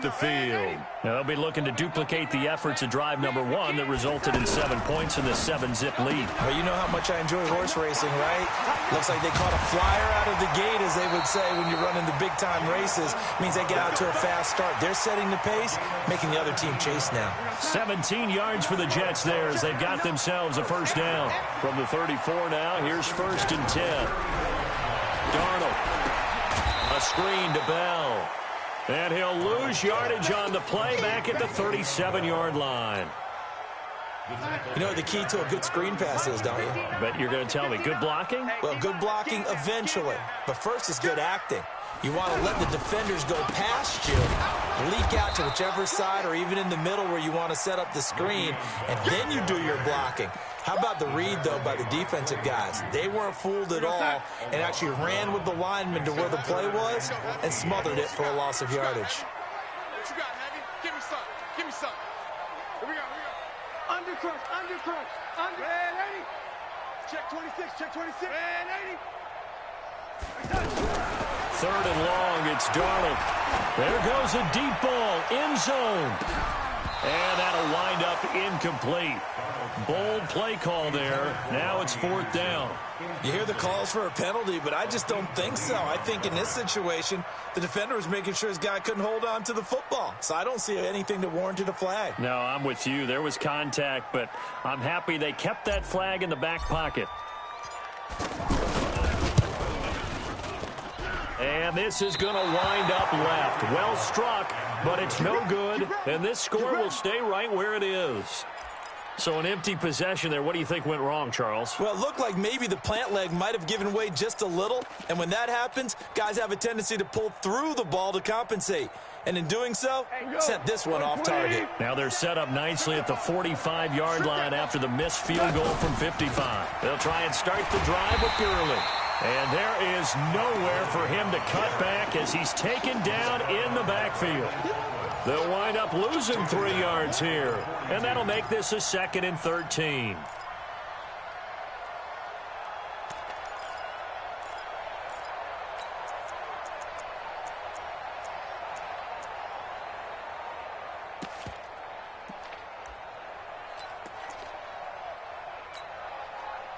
the field. Now, they'll be looking to duplicate the efforts of drive number 1 that resulted in 7 points in the 7-zip lead. Well, you know how much I enjoy horse racing, right? Looks like they caught a flyer out of the gate, as they would say when you're running the big-time races. Means they get out to a fast start. They're setting the pace, making the other team chase now. 17 yards for the Jets there as they've got themselves a first down. From the 34 now, here's 1st and 10. Darnold. A screen to Bell. And he'll lose yardage on the play back at the 37-yard line. You know what the key to a good screen pass is, don't you? But you're going to tell me, good blocking? Well, good blocking eventually. But first is good acting. You want to let the defenders go past you, leak out to whichever side or even in the middle where you want to set up the screen, and then you do your blocking. How about the read, though, by the defensive guys? They weren't fooled at all and actually ran with the lineman to where the play was and smothered it for a loss of yardage. What you got, Navy? Give me some. Give me some. Here we go. Undercrush. Red 80. Check 26. Check 26. Red 80. 3rd and long, it's Darnold. There goes a deep ball, end zone. And that'll wind up incomplete. Bold play call there. Now it's 4th down. You hear the calls for a penalty, but I just don't think so. I think in this situation, the defender was making sure his guy couldn't hold on to the football. So I don't see anything that warranted a flag. No, I'm with you. There was contact, but I'm happy they kept that flag in the back pocket. And this is going to wind up left. Well struck, but it's no good. And this score will stay right where it is. So an empty possession there. What do you think went wrong, Charles? Well, it looked like maybe the plant leg might have given way just a little. And when that happens, guys have a tendency to pull through the ball to compensate. And in doing so, sent this one off target. Now they're set up nicely at the 45-yard line after the missed field goal from 55. They'll try and start the drive with Gurley. And there is nowhere for him to cut back as he's taken down in the backfield. They'll wind up losing 3 yards here. And that'll make this a 2nd and 13.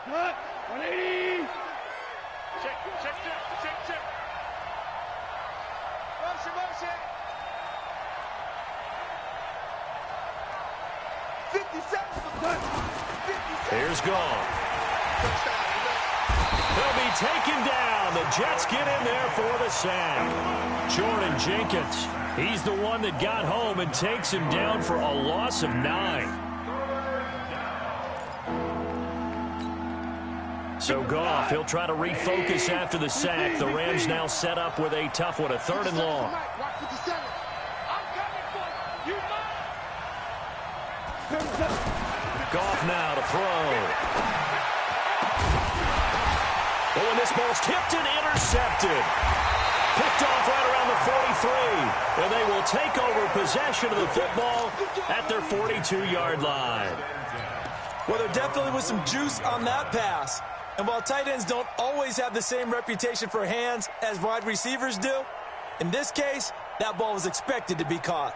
Cut. 180. Check. Motion. 57. Here's Gall. He'll be taken down. The Jets get in there for the sack. Jordan Jenkins, he's the one that got home and takes him down for a loss of 9. So Goff, he'll try to refocus after the sack. The Rams now set up with a tough one, a 3rd and long. Goff now to throw. Oh, and this ball's tipped and intercepted. Picked off right around the 43. And they will take over possession of the football at their 42-yard line. Well, there definitely was some juice on that pass. And while tight ends don't always have the same reputation for hands as wide receivers do, in this case, that ball was expected to be caught.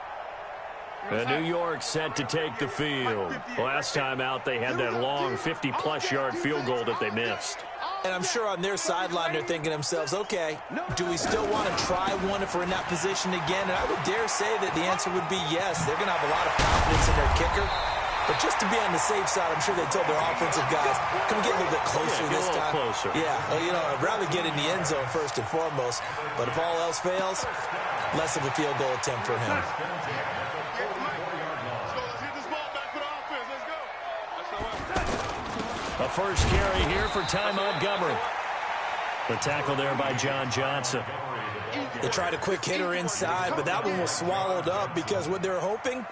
And New York set to take the field. Last time out, they had that long 50-plus yard field goal that they missed. And I'm sure on their sideline, they're thinking to themselves, okay, do we still want to try one if we're in that position again? And I would dare say that the answer would be yes. They're going to have a lot of confidence in their kicker. But just to be on the safe side, I'm sure they told their offensive guys, come get a little bit closer this time. Closer. Yeah, well, you know, I'd rather get in the end zone first and foremost. But if all else fails, less of a field goal attempt for him. A first carry here for Ty Montgomery. The tackle there by John Johnson. They tried a quick hitter inside, but that one was swallowed up because what they're hoping,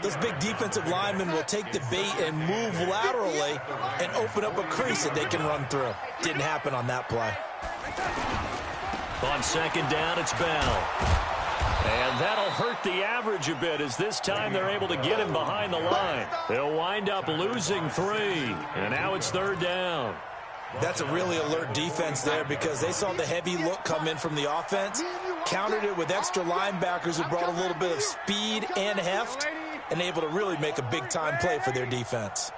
those big defensive linemen will take the bait and move laterally and open up a crease that they can run through. Didn't happen on that play. On 2nd down, it's Bell. And that'll hurt the average a bit as this time they're able to get him behind the line. They'll wind up losing 3. And now it's 3rd down. That's a really alert defense there because they saw the heavy look come in from the offense, countered it with extra linebackers who brought a little bit of speed and heft and able to really make a big-time play for their defense.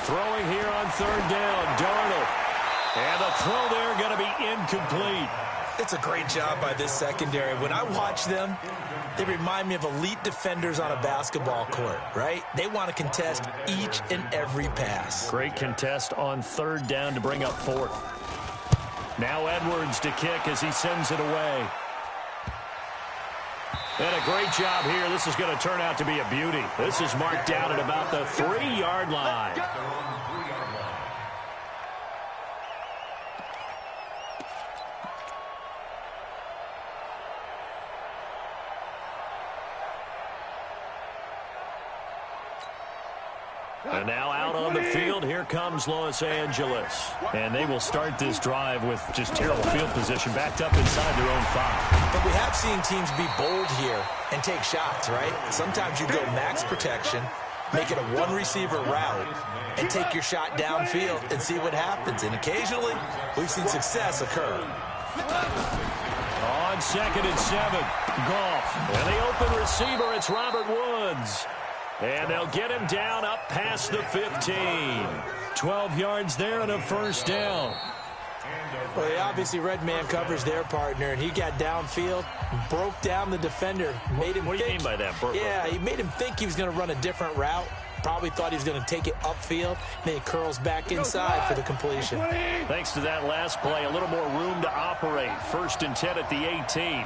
Throwing here on third down, Darnold. And the throw there going to be incomplete. It's a great job by this secondary. When I watch them, they remind me of elite defenders on a basketball court, right? They want to contest each and every pass. Great contest on third down to bring up fourth. Now Edwards to kick as he sends it away. And a great job here. This is going to turn out to be a beauty. This is marked down at about the 3-yard line. And now out on the field, here comes Los Angeles. And they will start this drive with just terrible field position, backed up inside their own 5. But we have seen teams be bold here and take shots, right? Sometimes you go max protection, make it a one-receiver route, and take your shot downfield and see what happens. And occasionally, we've seen success occur. On 2nd and 7, Goff. And the open receiver, it's Robert Woods. And they'll get him down up past the 15. 12 yards there and a first down. Well, they obviously read man coverage their partner, and he got downfield, broke down the defender, made him What do you mean by that, Burke? Yeah, he made him think he was going to run a different route. Probably thought he was going to take it upfield. Then he curls back inside for the completion. Thanks to that last play, a little more room to operate. 1st and 10 at the 18.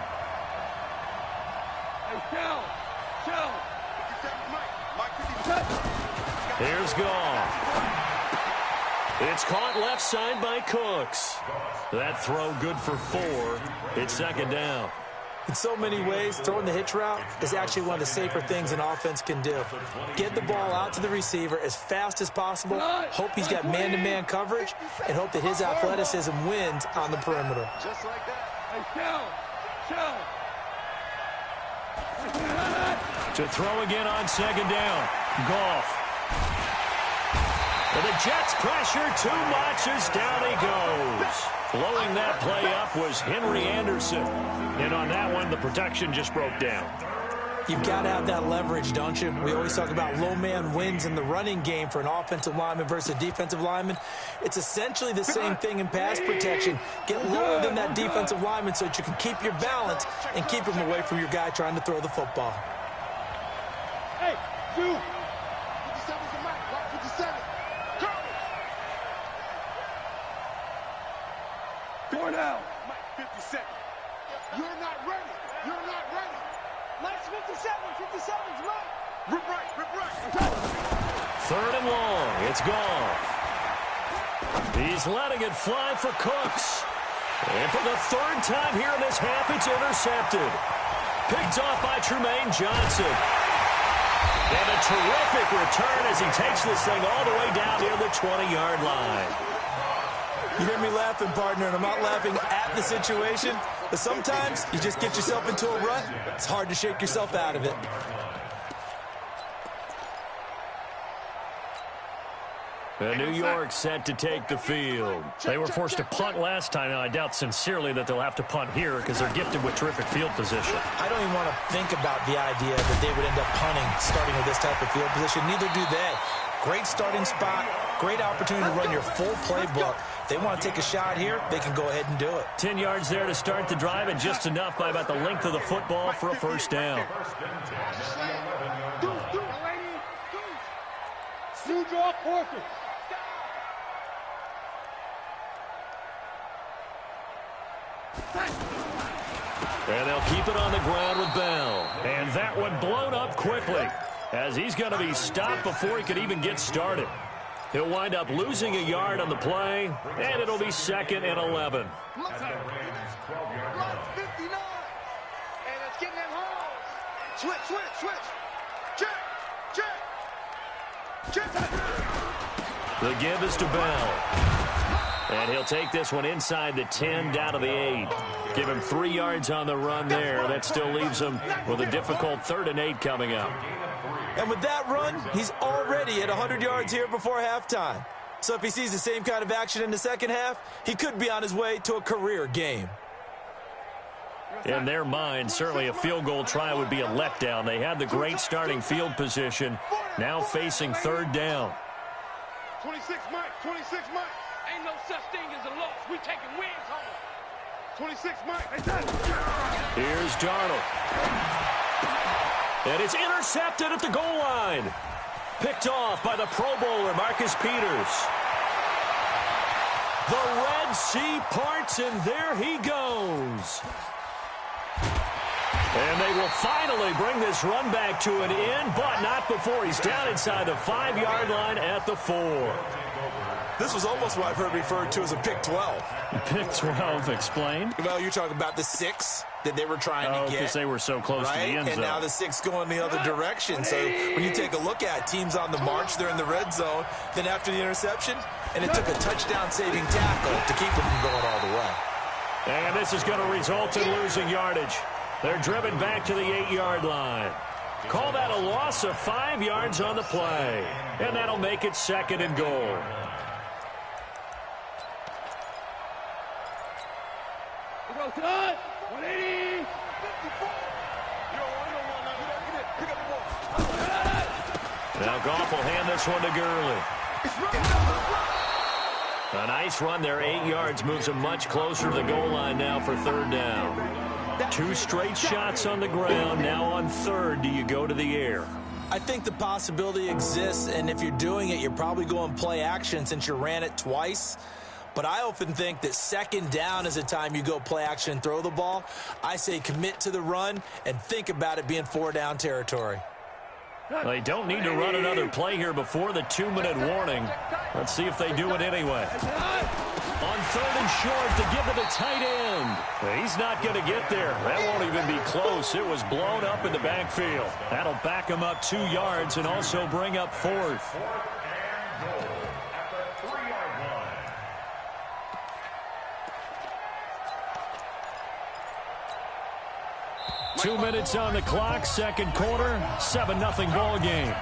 Here's Goff. It's caught left side by Cooks. That throw good for 4. It's 2nd down. In so many ways, throwing the hitch route is actually one of the safer things an offense can do. Get the ball out to the receiver as fast as possible, hope he's got man-to-man coverage, and hope that his athleticism wins on the perimeter. Just like that. To throw again on 2nd down. Goff. And the Jets pressure too much as down he goes. Blowing that play up was Henry Anderson. And on that one, the protection just broke down. You've got to have that leverage, don't you? We always talk about low man wins in the running game for an offensive lineman versus a defensive lineman. It's essentially the same thing in pass protection. Get lower than that defensive lineman so that you can keep your balance and keep him away from your guy trying to throw the football. Hey, you. 57's the mic. Right, 57. Go. Going out. Mike, 57. You're not ready. You're not ready. Mike's 57. 57's right. Rip right. Rip right. 3rd and long. It's Goff. He's letting it fly for Cooks. And for the 3rd time here in this half, it's intercepted. Picked off by Trumaine Johnson. And a terrific return as he takes this thing all the way down near the 20-yard line. You hear me laughing, partner, and I'm not laughing at the situation, but sometimes you just get yourself into a rut. It's hard to shake yourself out of it. New York set to take the field. They were forced to punt last time. Now, I doubt sincerely that they'll have to punt here because they're gifted with terrific field position. I don't even want to think about the idea that they would end up punting starting with this type of field position. Neither do they. Great starting spot, great opportunity to run your full playbook. If they want to take a shot here, they can go ahead and do it. 10 yards there to start the drive, and just enough by about the length of the football for a first down. You draw forfeit. And they'll keep it on the ground with Bell. And that one blown up quickly as he's going to be stopped before he could even get started. He'll wind up losing a yard on the play, and it'll be 2nd and 11. Block 59. And it's getting them home. Switch. Check. The give is to Bell. And he'll take this one inside the 10 down to the 8. Give him 3 yards on the run there. That still leaves him with a difficult 3rd and 8 coming up. And with that run, he's already at 100 yards here before halftime. So if he sees the same kind of action in the second half, he could be on his way to a career game. In their mind, certainly a field goal try would be a letdown. They had the great starting field position, now facing third down. 26 Mike, 26 Mike. Ain't no such thing as a loss. We taking wins home. 26 Mike. Here's Darnold. And it's intercepted at the goal line. Picked off by the Pro Bowler, Marcus Peters. The Red Sea parts, and there he goes. And they will finally bring this run back to an end, but not before he's down inside the 5-yard line at the 4. This was almost what I've heard referred to as a pick 12. Pick 12, explain. Well, you're talking about the 6 that they were trying to get. Because they were so close to the end zone. And now the 6 going the other direction. So when you take a look at teams on the march, they're in the red zone. Then after the interception, and it took a touchdown-saving tackle to keep them from going all the way. And this is going to result in losing yardage. They're driven back to the 8-yard line. Call that a loss of 5 yards on the play. And that'll make it 2nd and goal. Go, son. 180. Now Goff will hand this one to Gurley. A nice run there, 8 yards, moves him much closer to the goal line now for third down. 2 straight shots on the ground. Now on third, do you go to the air? I think the possibility exists, and if you're doing it, you're probably going play action since you ran it twice. But I often think that second down is a time you go play action and throw the ball. I say commit to the run and think about it being 4-down territory. They don't need to run another play here before the 2-minute warning. Let's see if they do it anyway. On third and short to give to the tight end. He's not going to get there. That won't even be close. It was blown up in the backfield. That'll back him up 2 yards and also bring up 4th. 2 minutes on the clock, second quarter, 7-0 ball game.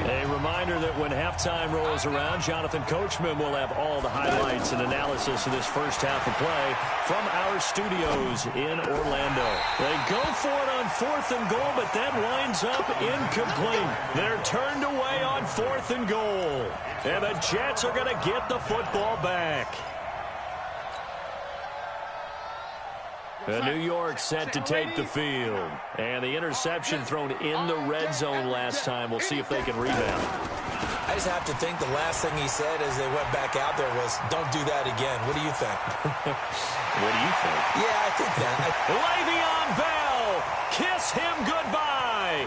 A reminder that when halftime rolls around, Jonathan Coachman will have all the highlights and analysis of this first half of play from our studios in Orlando. They go for it on 4th and goal, but that winds up incomplete. They're turned away on 4th and goal. And the Jets are going to get the football back. New York set to take the field. And the interception thrown in the red zone last time. We'll see if they can rebound. I just have to think the last thing he said as they went back out there was, don't do that again. What do you think? What do you think? Yeah, I think that. Le'Veon Bell, kiss him goodbye.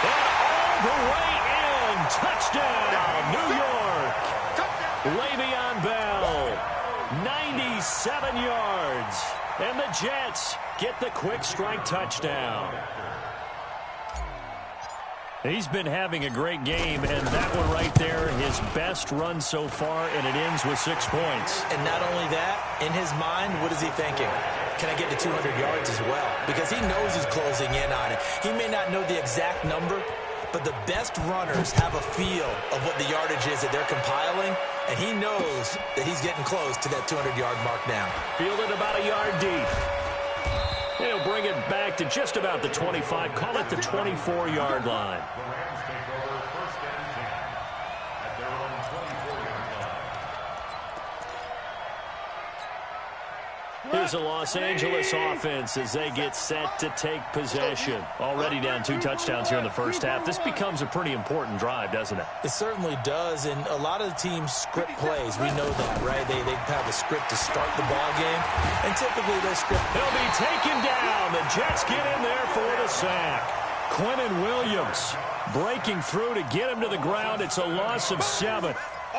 And all the way in, touchdown, New York. Le'Veon Bell, 97 yards. And the Jets get the quick strike touchdown. He's been having a great game, and that one right there, his best run so far, and it ends with 6 points. And not only that, in his mind, what is he thinking? Can I get to 200 yards as well? Because he knows he's closing in on it. He may not know the exact number, but the best runners have a feel of what the yardage is that they're compiling, and he knows that he's getting close to that 200-yard mark now. Fielded about a yard deep. He'll bring it back to just about the 25, call it the 24-yard line. Here's the Los Angeles offense as they get set to take possession. Already down 2 touchdowns here in the first half. This becomes a pretty important drive, doesn't it? It certainly does, and a lot of the teams script plays. We know that, right? They have a script to start the ball game, and typically they script. He'll be taken down. The Jets get in there for the sack. Quinnen Williams breaking through to get him to the ground. It's a loss of 7.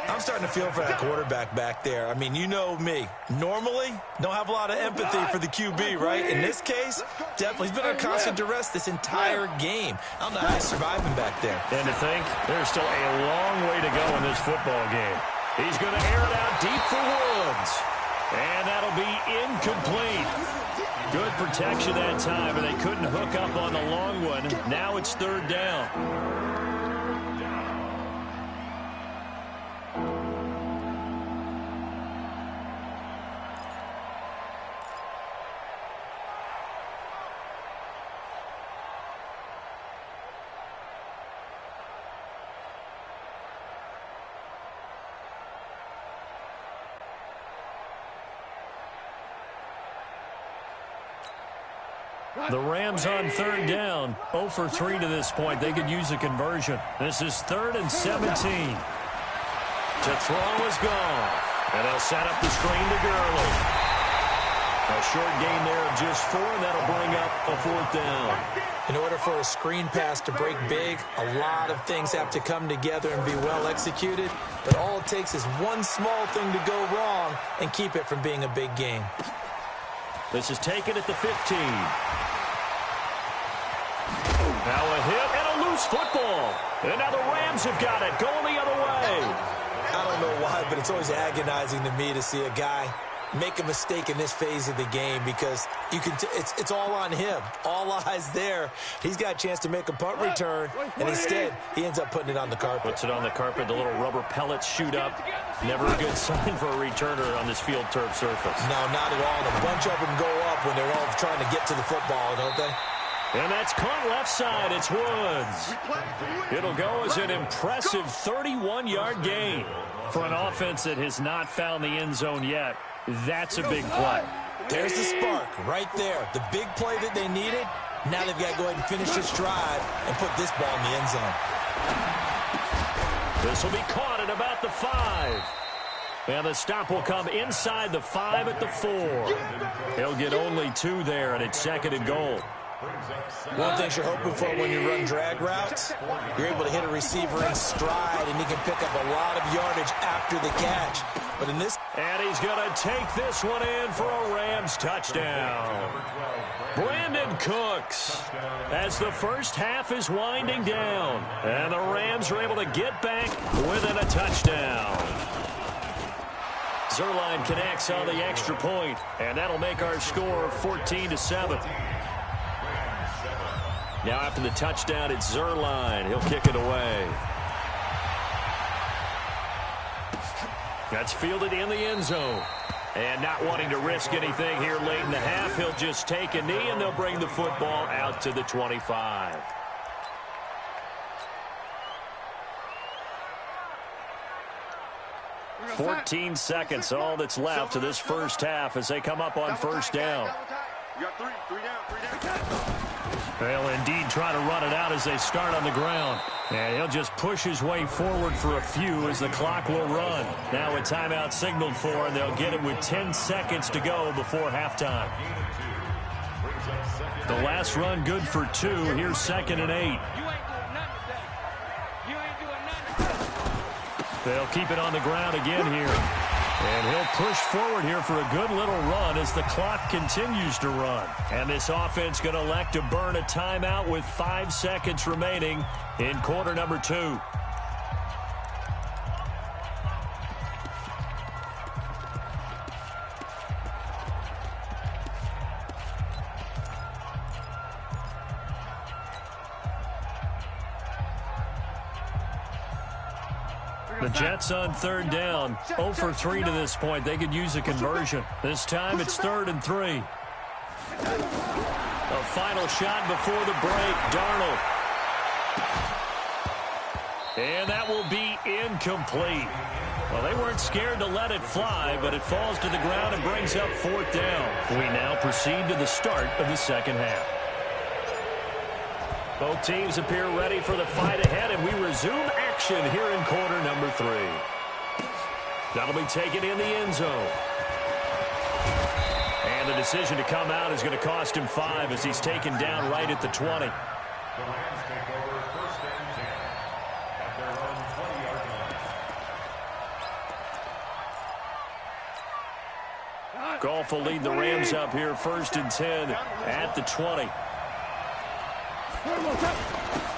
I'm starting to feel for that quarterback back there. I mean, you know me. Normally, don't have a lot of empathy for the QB, right? In this case, definitely. He's been under constant duress this entire game. I don't know how he's surviving back there. And to think, there's still a long way to go in this football game. He's going to air it out deep for Woods. And that'll be incomplete. Good protection that time, and they couldn't hook up on the long one. Now it's third down. The Rams on third down, 0 for 3 to this point. They could use a conversion. This is 3rd and 17. To throw is gone. And they'll set up the screen to Gurley. A short gain there of just 4, and that'll bring up a 4th down. In order for a screen pass to break big, a lot of things have to come together and be well executed. But all it takes is one small thing to go wrong and keep it from being a big game. This is taken at the 15. Now a hit and a loose football. And now the Rams have got it, going the other way. I don't know why, but it's always agonizing to me to see a guy make a mistake in this phase of the game because you can it's all on him. All eyes there. He's got a chance to make a punt return, and instead he ends up putting it on the carpet. Puts it on the carpet. The little rubber pellets shoot up. Never a good sign for a returner on this field turf surface. No, not at all. And a bunch of them go up when they're all trying to get to the football, don't they? And that's caught left side. It's Woods. It'll go as an impressive 31-yard gain. For an offense that has not found the end zone yet, that's a big play. There's the spark right there. The big play that they needed. Now they've got to go ahead and finish this drive and put this ball in the end zone. This will be caught at about the 5. And the stop will come inside the 5 at the 4. He'll get only 2 there, and it's 2nd and goal. One thing you're hoping for when you run drag routes, you're able to hit a receiver in stride, and he can pick up a lot of yardage after the catch. But in this... And he's going to take this one in for a Rams touchdown. Brandon Cooks, as the first half is winding down. And the Rams are able to get back within a touchdown. Zuerlein connects on the extra point, and that'll make our score 14-7. Now after the touchdown, it's Zuerlein. He'll kick it away. That's fielded in the end zone. And not wanting to risk anything here late in the half, he'll just take a knee, and they'll bring the football out to the 25. "14 seconds, all that's left to this first half as they come up on first down. You got three down. They'll indeed try to run it out as they start on the ground. And he'll just push his way forward for a few as the clock will run. Now a timeout signaled for, and they'll get it with 10 seconds to go before halftime. The last run good for 2. Here's 2nd and 8. They'll keep it on the ground again here. And he'll push forward here for a good little run as the clock continues to run. And this offense going to elect to burn a timeout with 5 seconds remaining in quarter number 2. The Jets on third down, 0 for 3 to this point. They could use a conversion. This time it's 3rd and 3. A final shot before the break, Darnold. And that will be incomplete. Well, they weren't scared to let it fly, but it falls to the ground and brings up 4th down. We now proceed to the start of the second half. Both teams appear ready for the fight ahead, and we resume action here in quarter number 3. That'll be taken in the end zone. And the decision to come out is going to cost him 5 as he's taken down right at the 20. Goff will lead the Rams up here 1st and 10 at the 20.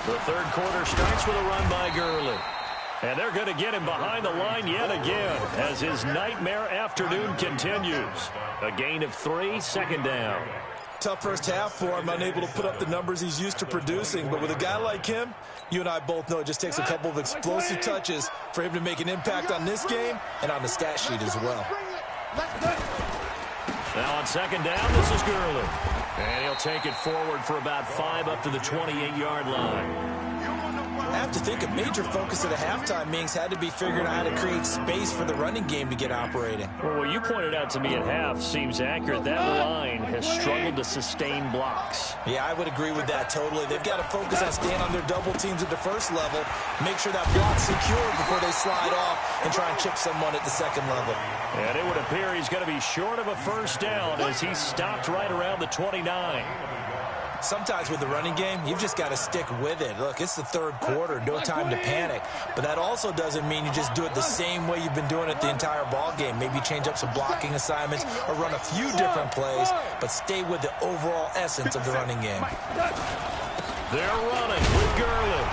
The third quarter starts with a run by Gurley. And they're going to get him behind the line yet again as his nightmare afternoon continues. A gain of 3, second down. Tough first half for him, unable to put up the numbers he's used to producing. But with a guy like him, you and I both know it just takes a couple of explosive touches for him to make an impact on this game and on the stat sheet as well. Now on second down, this is Gurley. And he'll take it forward for about 5 up to the 28-yard line. I have to think a major focus of the halftime meetings had to be figuring out how to create space for the running game to get operating. Well, what you pointed out to me at half seems accurate. That line has struggled to sustain blocks. Yeah, I would agree with that totally. They've got to focus on staying on their double teams at the first level, make sure that block's secure before they slide off and try and chip someone at the second level. And it would appear he's going to be short of a first down as he's stopped right around the 29. Sometimes with the running game, you've just got to stick with it. Look, it's the third quarter, no time to panic. But that also doesn't mean you just do it the same way you've been doing it the entire ball game. Maybe change up some blocking assignments or run a few different plays, but stay with the overall essence of the running game. They're running with Gurley.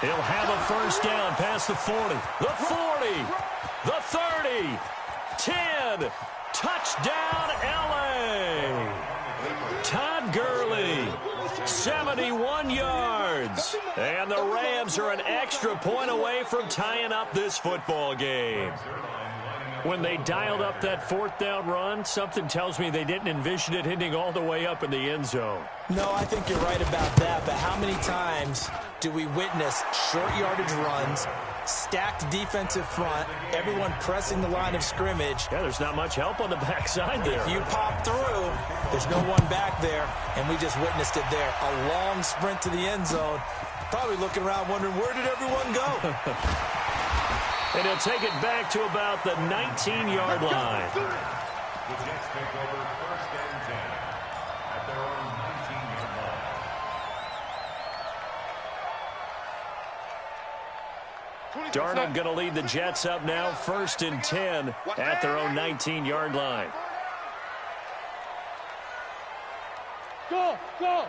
He'll have a first down past the 40, the 40, the 30, 10. Touchdown, L.A. Todd Gurley, 71 yards. And the Rams are an extra point away from tying up this football game. When they dialed up that fourth down run, something tells me they didn't envision it hitting all the way up in the end zone. No, I think you're right about that, but how many times do we witness short yardage runs, stacked defensive front, everyone pressing the line of scrimmage? Yeah, there's not much help on the backside there. If you pop through, there's no one back there, and we just witnessed it there. A long sprint to the end zone, probably looking around wondering, where did everyone go? And he'll take it back to about the 19-yard line. The Jets take over first and 10 at their own 19-yard line. Darnold going to lead the Jets up now, first and 10 at their own 19-yard line. Go, go.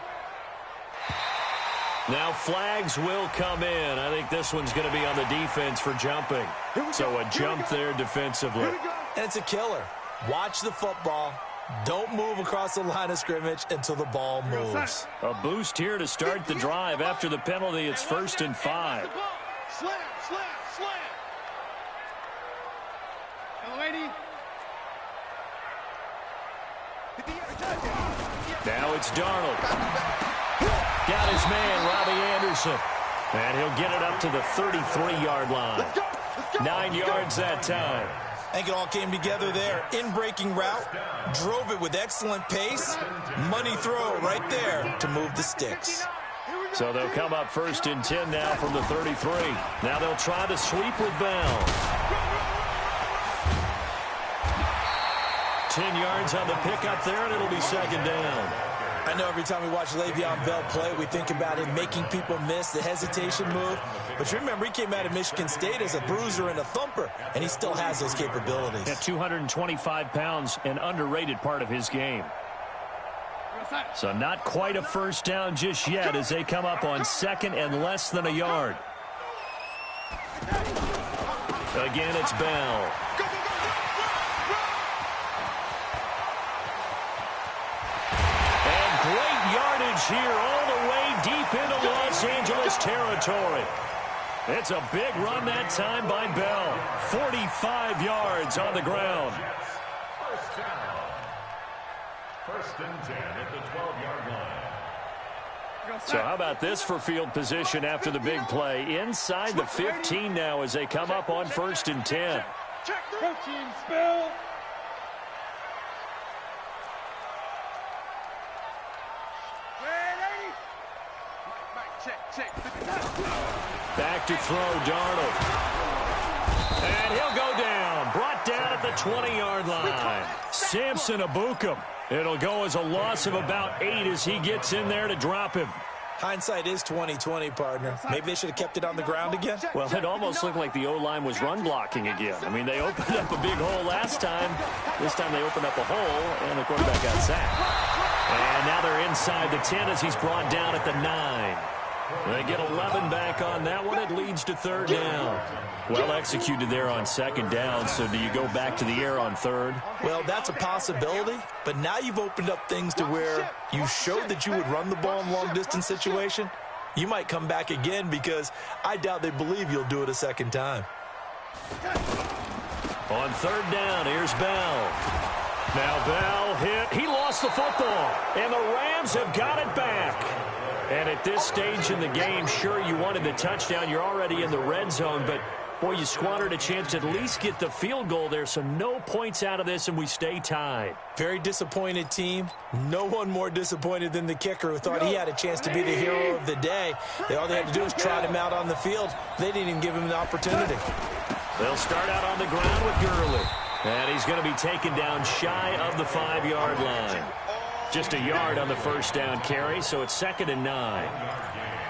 Now flags will come in. I think this one's going to be on the defense for jumping. So a jump there defensively. And it's a killer. Watch the football. Don't move across the line of scrimmage until the ball moves. A boost here to start the drive. After the penalty, it's first and 5. Slam, slam, slam. Hello, lady. Now it's Darnold. Got his man, Robbie Anderson. And he'll get it up to the 33-yard line. 9 yards that time. I think it all came together there. In-breaking route, drove it with excellent pace. Money throw right there to move the sticks. So they'll come up first and 10 now from the 33. Now they'll try to sweep with Bell. 10 yards on the pickup there, and it'll be second down. I know every time we watch Le'Veon Bell play, we think about him making people miss the hesitation move. But you remember, he came out of Michigan State as a bruiser and a thumper, and he still has those capabilities. At 225 pounds, an underrated part of his game. So not quite a first down just yet as they come up on second and less than a yard. Again, it's Bell. And great yardage here all the way deep into Los Angeles territory. It's a big run that time by Bell. 45 yards on the ground. First down. First and 10 at the 12-yard line. So how about this for field position after the big play? Inside the 15 now as they come up on first and 10. Coaching spell. Back to throw, Darnold. And he'll go down. Brought down at the 20-yard line. Samson Abukum. It'll go as a loss of about 8 as he gets in there to drop him. Hindsight is 20/20, partner. Maybe they should have kept it on the ground again. Well, it almost looked like the O-line was run blocking again. I mean, they opened up a big hole last time. This time they opened up a hole, and the quarterback got sacked. And now they're inside the 10 as he's brought down at the 9. They get 11 back on that one. It leads to third down. Well executed there on second down. So do you go back to the air on third? Well, that's a possibility. But now you've opened up things to where you showed that you would run the ball in long-distance situation. You might come back again because I doubt they believe you'll do it a second time. On third down, here's Bell. Now Bell hit. He lost the football. And the Rams have got it back. And at this stage in the game, sure, you wanted the touchdown. You're already in the red zone. But, boy, you squandered a chance to at least get the field goal there. So no points out of this, and we stay tied. Very disappointed team. No one more disappointed than the kicker who thought he had a chance to be the hero of the day. All they had to do was trot him out on the field. They didn't even give him the opportunity. They'll start out on the ground with Gurley. And he's going to be taken down shy of the 5-yard line. Just a yard on the first down carry, so it's 2nd and 9.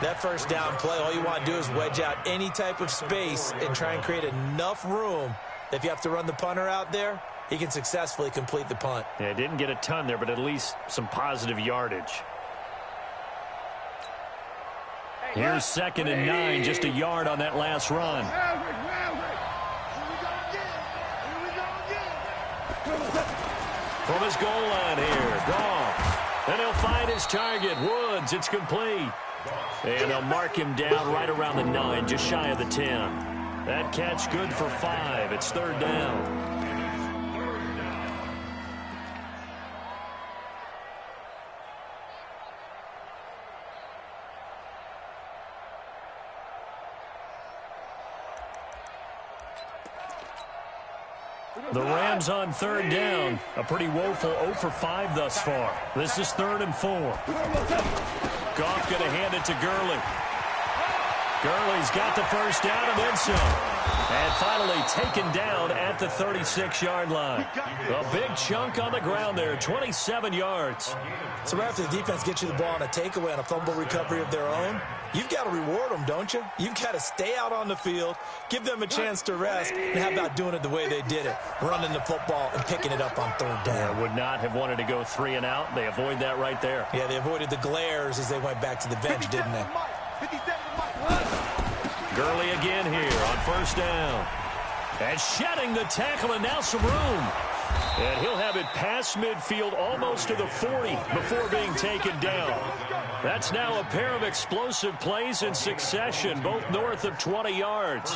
That first down play, all you want to do is wedge out any type of space and try and create enough room. If you have to run the punter out there, he can successfully complete the punt. Yeah, didn't get a ton there, but at least some positive yardage. Here's 2nd and 9, just a yard on that last run. From his goal line here, Goff. And he'll find his target, Woods. It's complete. And they'll mark him down right around the 9, just shy of the 10. That catch good for 5. It's third down. The Rams on third down. A pretty woeful 0 for 5 thus far. This is 3rd and 4. Goff going to hand it to Gurley. Gurley's got the first down and then some. And finally taken down at the 36-yard line. A big chunk on the ground there, 27 yards. So right after the defense gets you the ball on a takeaway on a fumble recovery of their own, you've got to reward them, don't you? You've got to stay out on the field, give them a chance to rest, and how about doing it the way they did it, running the football and picking it up on third down. Yeah, would not have wanted to go 3 and out. They avoid that right there. Yeah, they avoided the glares as they went back to the bench, didn't they? Gurley again here on first down. And shedding the tackle, and now some room. And he'll have it past midfield almost to the 40 before being taken down. That's now a pair of explosive plays in succession, both north of 20 yards.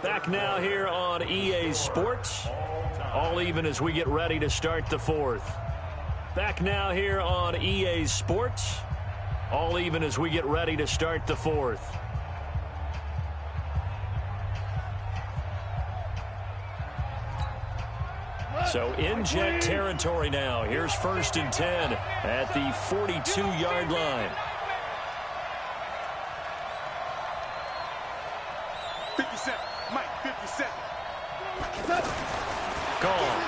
Back now here on EA Sports. All even as we get ready to start the 4th. Back now here on EA Sports. All even as we get ready to start the 4th. So in jet territory now. Here's 1st and 10 at the 42-yard line. 57, Mike, 57. Gone.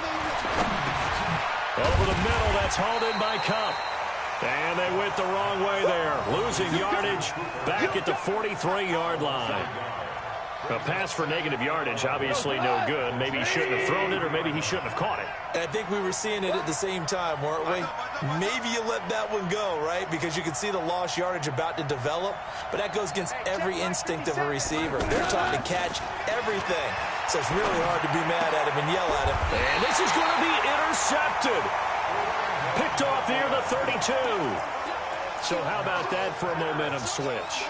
Over the middle, that's hauled in by Cup. And they went the wrong way there. Losing yardage back at the 43-yard line. A pass for negative yardage, obviously no good. Maybe he shouldn't have thrown it, or maybe he shouldn't have caught it. And I think we were seeing it at the same time, weren't we? Maybe you let that one go, right? Because you can see the lost yardage about to develop. But that goes against every instinct of a receiver. They're trying to catch everything. So it's really hard to be mad at him and yell at him. And this is going to be intercepted. Picked off near the 32. So how about that for a momentum switch?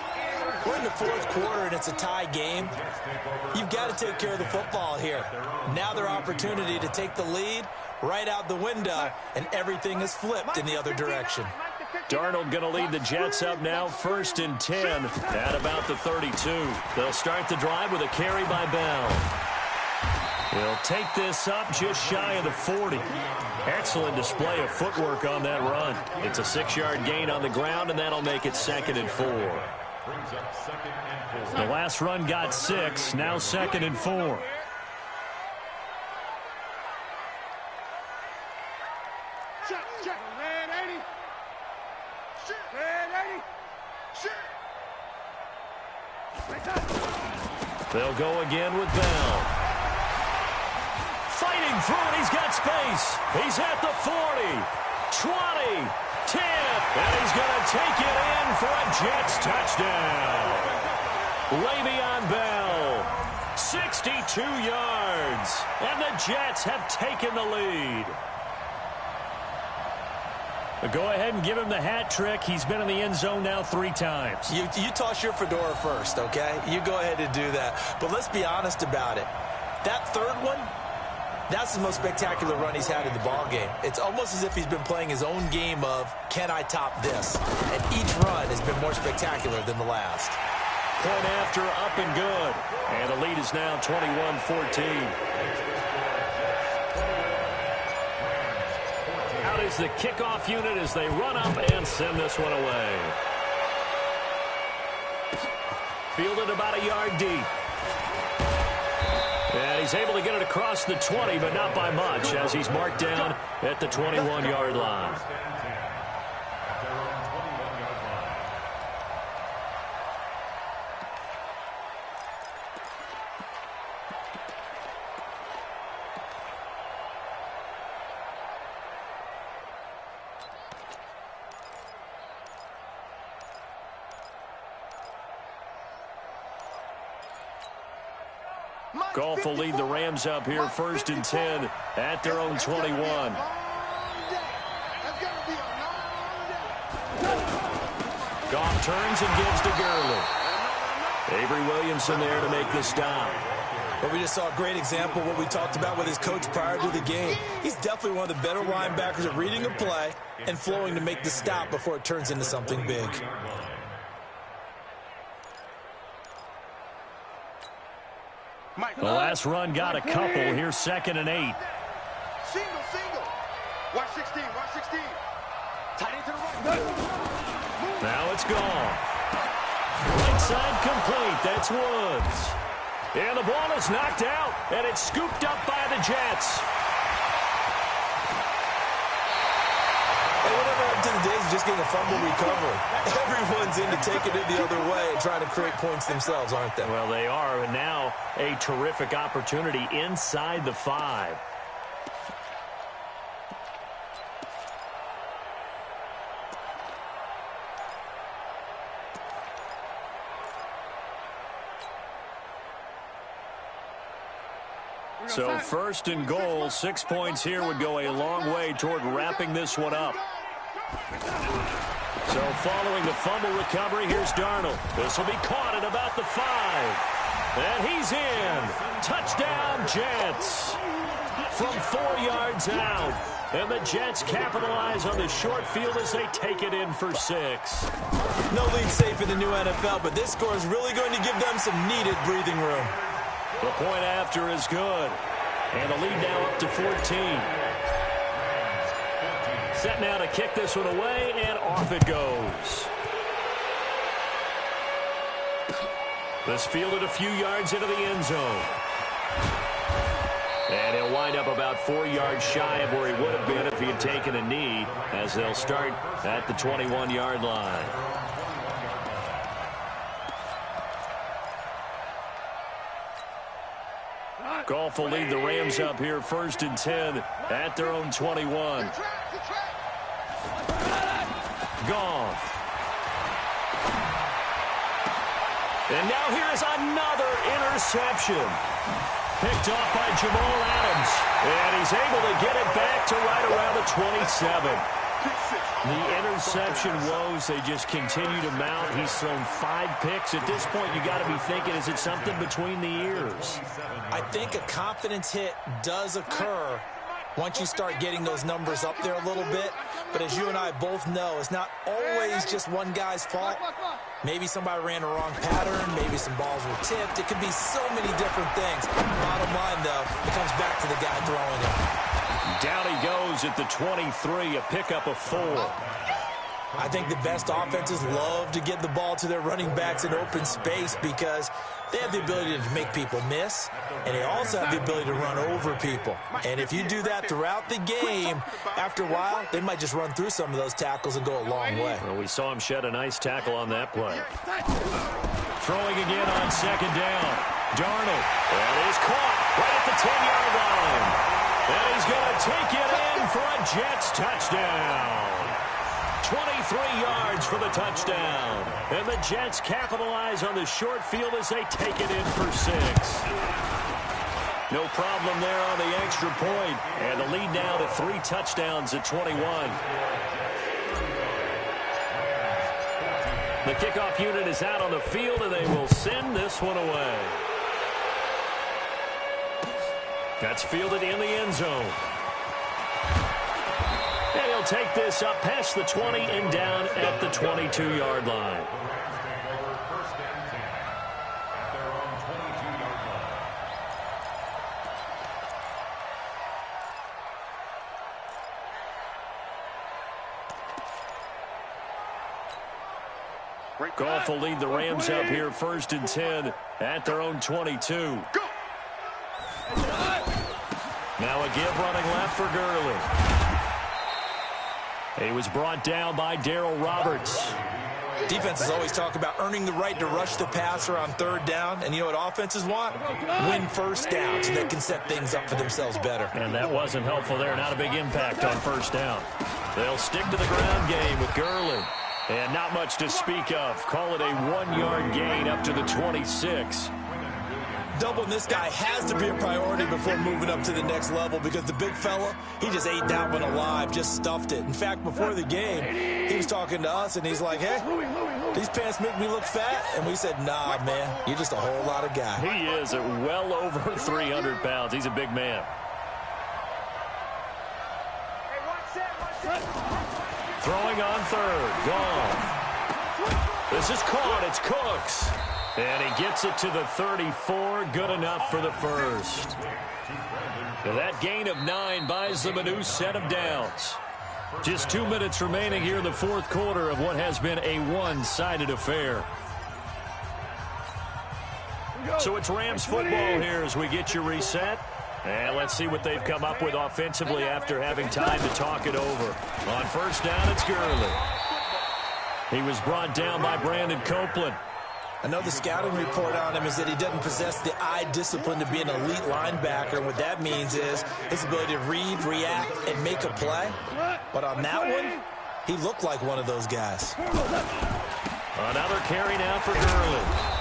We're in the 4th quarter, and it's a tie game. You've got to take care of the football here. Now their opportunity to take the lead right out the window, and everything is flipped in the other direction. Darnold going to lead the Jets up now, 1st and 10 at about the 32. They'll start the drive with a carry by Bell. He'll take this up just shy of the 40. Excellent display of footwork on that run. It's a 6-yard gain on the ground, and that'll make it 2nd and 4. The last run got 6, now 2nd and 4. Check. Red 80. Shit. Red 80. Shit. They'll go again with Bell. fighting through it. He's got space. He's at the 40, 20, 10, and he's going to take it in for a Jets touchdown. Le'Veon Bell, 62 yards, and the Jets have taken the lead. Go ahead and give him the hat trick. He's been in the end zone now 3 times. You toss your fedora first, okay? You go ahead and do that. But let's be honest about it. That third one, that's the most spectacular run he's had in the ballgame. It's almost as if he's been playing his own game of, can I top this? And each run has been more spectacular than the last. Point after, up and good. And the lead is now 21-14. Out is the kickoff unit as they run up and send this one away. Fielded about a yard deep. And he's able to get it across the 20, but not by much, as he's marked down at the 21-yard line. Goff will lead the Rams up here, 1st and 10 at their own 21. Goff turns and gives to Gurley. Avery Williamson there to make the stop. But we just saw a great example of what we talked about with his coach prior to the game. He's definitely one of the better linebackers at reading a play and flowing to make the stop before it turns into something big. The last run got a couple. Here's 2nd and 8. Single. Watch 16. Tight into the right. Now it's gone. Right side complete. That's Woods. And the ball is knocked out, and it's scooped up by the Jets. And whatever happened to the days of just getting a fumble recovery? Everyone's into taking it the other way and trying to create points themselves, aren't they? Well, they are, and now a terrific opportunity inside the 5. So 1st and goal, 6 points here would go a long way toward wrapping this one up. So following the fumble recovery, here's Darnold. This will be caught at about the 5. And he's in. Touchdown, Jets. From 4 yards out. And the Jets capitalize on the short field as they take it in for 6. No lead safe in the new NFL, but this score is really going to give them some needed breathing room. The point after is good. And the lead now up to 14. Set now to kick this one away, and off it goes. This fielded a few yards into the end zone. And he'll wind up about 4 yards shy of where he would have been if he had taken a knee, as they'll start at the 21-yard line. Goff will lead the Rams up here, 1st and 10 at their own 21. Goff. And now here's another interception. Picked off by Jamal Adams. And he's able to get it back to right around the 27. The interception woes, they just continue to mount. He's thrown 5 picks. At this point, you got to be thinking, is it something between the ears? I think a confidence hit does occur once you start getting those numbers up there a little bit. But as you and I both know, it's not always just one guy's fault. Maybe somebody ran a wrong pattern. Maybe some balls were tipped. It could be so many different things. Bottom line, though, it comes back to the guy throwing it. Down he goes at the 23, a pickup of 4. I think the best offenses love to get the ball to their running backs in open space because they have the ability to make people miss, and they also have the ability to run over people. And if you do that throughout the game, after a while, they might just run through some of those tackles and go a long way. Well, we saw him shed a nice tackle on that play. Throwing again on 2nd down. Darnold. That is caught. right at the 10-yard line. And he's going to take it in for a Jets touchdown. 23 yards for the touchdown. And the Jets capitalize on the short field as they take it in for 6. No problem there on the extra point. And the lead now to 3 touchdowns at 21. The kickoff unit is out on the field, and they will send this one away. That's fielded in the end zone. And he'll take this up past the 20 and down at the 22-yard line. First and 10 at their own 22-yard line. Goff will lead the Rams up here first and 10 at their own 22. Now a give running left for Gurley. He was brought down by Darrell Roberts. Defenses always talk about earning the right to rush the passer on 3rd down. And you know what offenses want? Win first down so they can set things up for themselves better. And that wasn't helpful there. Not a big impact on first down. They'll stick to the ground game with Gurley. And not much to speak of. Call it a 1-yard gain up to the 26. Doubling this guy has to be a priority before moving up to the next level because the big fella, he just ate that one alive, just stuffed it. In fact, before the game, he was talking to us, and he's like, hey, these pants make me look fat. And we said, nah, man, you're just a whole lot of guy. He is at well over 300 pounds. He's a big man. Throwing on 3rd. Goff. This is caught. It's Cooks. And he gets it to the 34. Good enough for the first. That gain of 9 buys them a new set of downs. Just 2 minutes remaining here in the 4th quarter of what has been a one-sided affair. So it's Rams football here as we get you reset. And let's see what they've come up with offensively after having time to talk it over. On first down, it's Gurley. He was brought down by Brandon Copeland. I know the scouting report on him is that he doesn't possess the eye discipline to be an elite linebacker. And what that means is his ability to read, react, and make a play. But on that one, he looked like one of those guys. Another carry now for Gurley.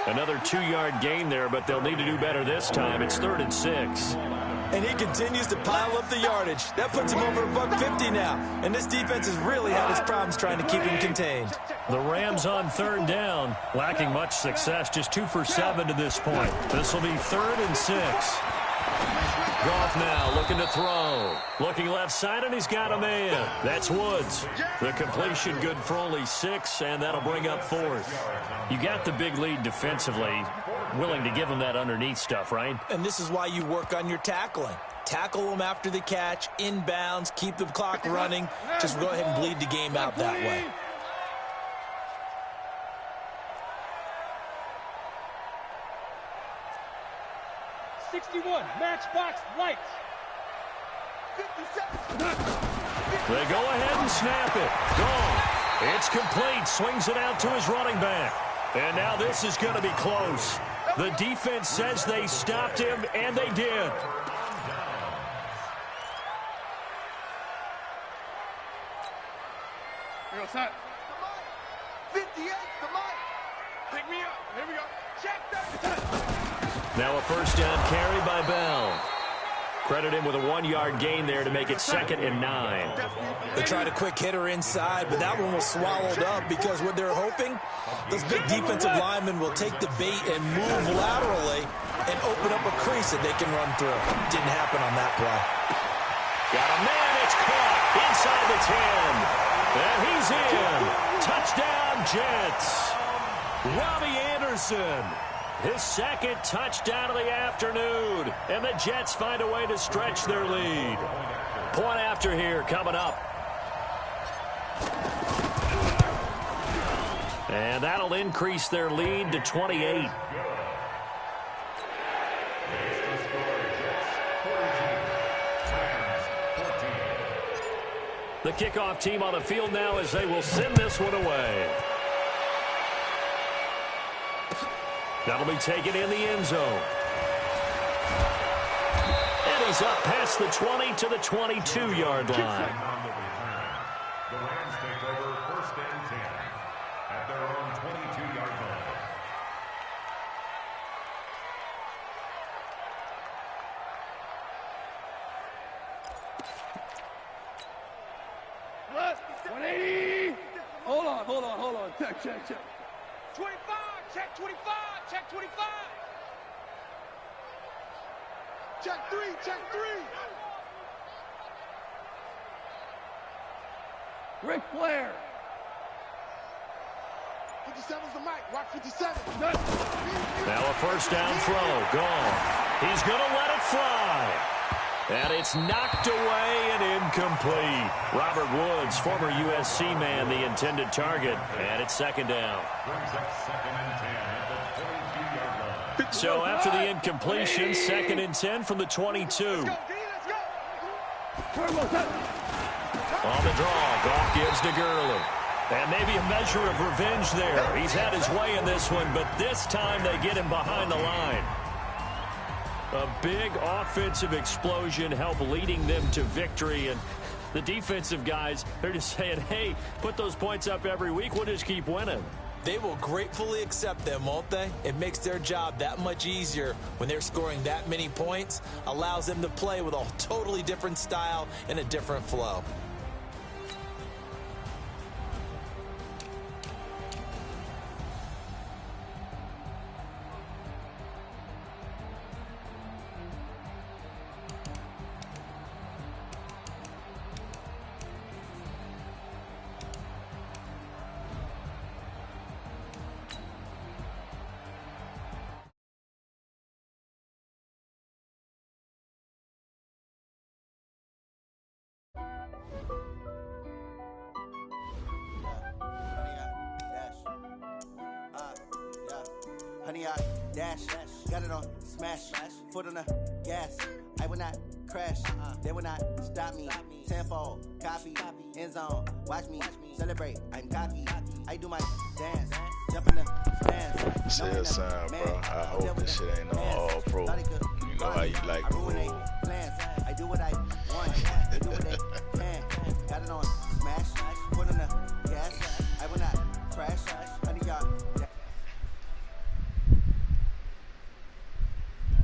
Another 2-yard gain there, but they'll need to do better this time. It's 3rd and 6. And he continues to pile up the yardage. That puts him over $150 now. And this defense has really had its problems trying to keep him contained. The Rams on 3rd down, lacking much success, just 2 for 7 to this point. This will be 3rd and 6. Goff now looking to throw. Looking left side, and he's got a man. That's Woods. The completion good for only 6, and that'll bring up 4th. You got the big lead defensively. Willing to give him that underneath stuff, right? And this is why you work on your tackling. Tackle them after the catch, inbounds, keep the clock running. Just go ahead and bleed the game out that way. Matchbox lights. They go ahead and snap it. Gone. It's complete. Swings it out to his running back. And now this is going to be close. The defense says they stopped him, and they did. Here goes that. 58, the mic. Pick me up. Here we go. Check that. Now a first down carry by Bell. Credit him with a 1-yard gain there to make it 2nd and 9. They tried a quick hitter inside, but that one was swallowed up because what they're hoping, those big defensive linemen will take the bait and move laterally and open up a crease that they can run through. Didn't happen on that play. Got a man. It's caught inside the 10. And he's in. Touchdown, Jets. Robbie Anderson. His 2nd touchdown of the afternoon. And the Jets find a way to stretch their lead. Point after here coming up. And that'll increase their lead to 28. The kickoff team on the field now as they will send this one away. That'll be taken in the end zone. is up past the 20 to the 22-yard line. The Rams take over 1st and 10 at their own 22-yard line. What? 180. Hold on. Check. 25. Check 25. Check 25. Check 3. Check 3. Ric Flair. 57's the mic. Rock 57. Now a first down throw. Gone. He's going to let it fly. And it's knocked away and incomplete. Robert Woods, former USC man, the intended target. And it's 2nd down. Brings up 2nd and 10 at the 22-yard line. So after the incompletion, 2nd and 10 from the 22. Let's go. On the draw, Goff gives to Gurley. And maybe a measure of revenge there. He's had his way in this one, but this time they get him behind the line. A big offensive explosion helped leading them to victory. And the defensive guys, they're just saying, hey, put those points up every week. We'll just keep winning. They will gratefully accept them, won't they? It makes their job that much easier when they're scoring that many points. Allows them to play with a totally different style and a different flow. Honey, I dash, got it on smash, foot on the gas. I will not crash, they will not stop me. Tenfold, copy, end zone, watch me celebrate. I'm cocky, I do my dance, jump in the stands. Say a sign, bro. I hope this shit ain't on All Pro. You know how you like to roll. I do what I want, they do what they can. Got it on